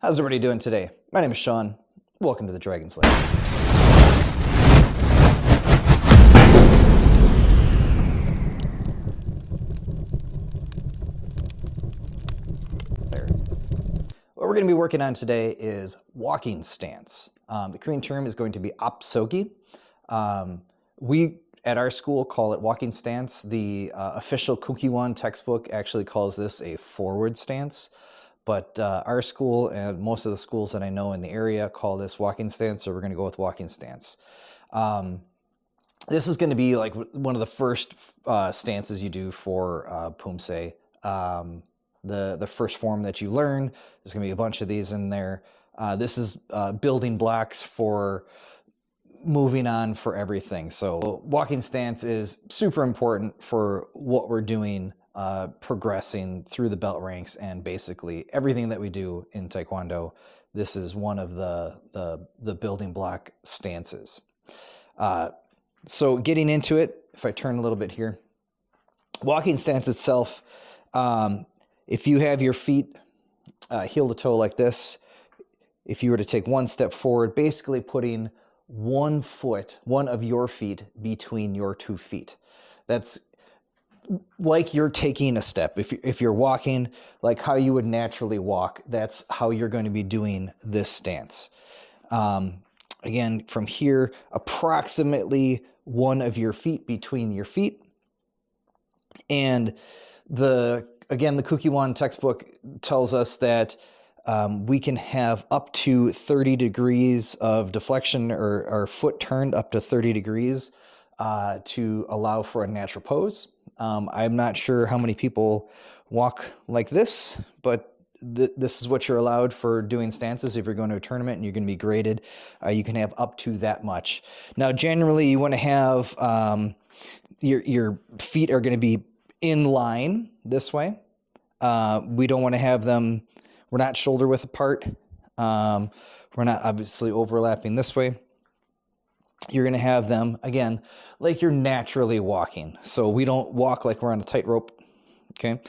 How's everybody doing today? My name is Sean. Welcome to the Dragon Slayer. What we're going to be working on today is walking stance. The Korean term is going to be ap-sogi. We at our school call it walking stance. The official Kukiwon textbook actually calls this a forward stance. But our school and most of the schools that I know in the area call this walking stance, so we're going to go with walking stance. This is going to be like one of the first stances you do for poomsae. The first form that you learn. There's going to be a bunch of these in there. This is building blocks for moving on for everything. So walking stance is super important for what we're doing, progressing through the belt ranks, and basically everything that we do in Taekwondo. This is one of the building block stances. So getting into it, if I turn a little bit here, walking stance itself, if you have your feet heel to toe like this, if you were to take one step forward, basically putting one of your feet between your 2 feet. That's like you're taking a step. If you're walking, like how you would naturally walk, that's how you're going to be doing this stance. Again, from here, approximately one of your feet between your feet. And again, the Kukiwon textbook tells us that we can have up to 30 degrees of deflection, or our foot turned up to 30 degrees to allow for a natural pose. I'm not sure how many people walk like this, but this is what you're allowed for doing stances. If you're going to a tournament and you're going to be graded, you can have up to that much. Now, generally, you want to have your feet are going to be in line this way. We don't want to have them, we're not shoulder width apart. We're not obviously overlapping this way. You're going to have them, again, like you're naturally walking. So we don't walk like we're on a tightrope, okay?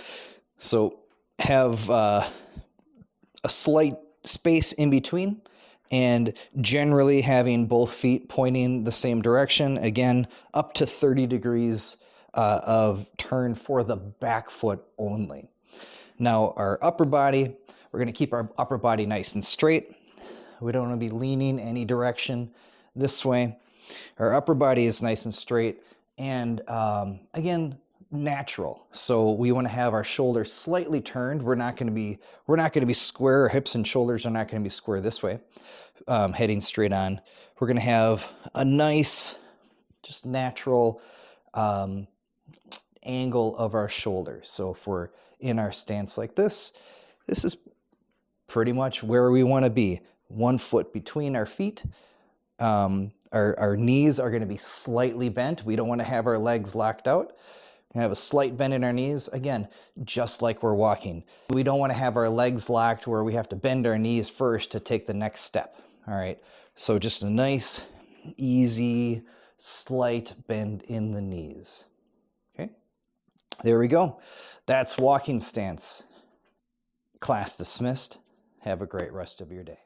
So have a slight space in between, and generally having both feet pointing the same direction. Again, up to 30 degrees of turn for the back foot only. Now, our upper body, we're going to keep our upper body nice and straight. We don't want to be leaning any direction this way. Our upper body is nice and straight, and again, natural. So we want to have our shoulders slightly turned. We're not going to be square. Our hips and shoulders are not going to be square this way, heading straight on. We're going to have a nice, just natural angle of our shoulders. So if we're in our stance like this is pretty much where we want to be. 1 foot between our feet. Our knees are going to be slightly bent. We don't want to have our legs locked out. We have a slight bend in our knees. Again, just like we're walking. We don't want to have our legs locked where we have to bend our knees first to take the next step. All right. So just a nice, easy, slight bend in the knees. Okay. There we go. That's walking stance. Class dismissed. Have a great rest of your day.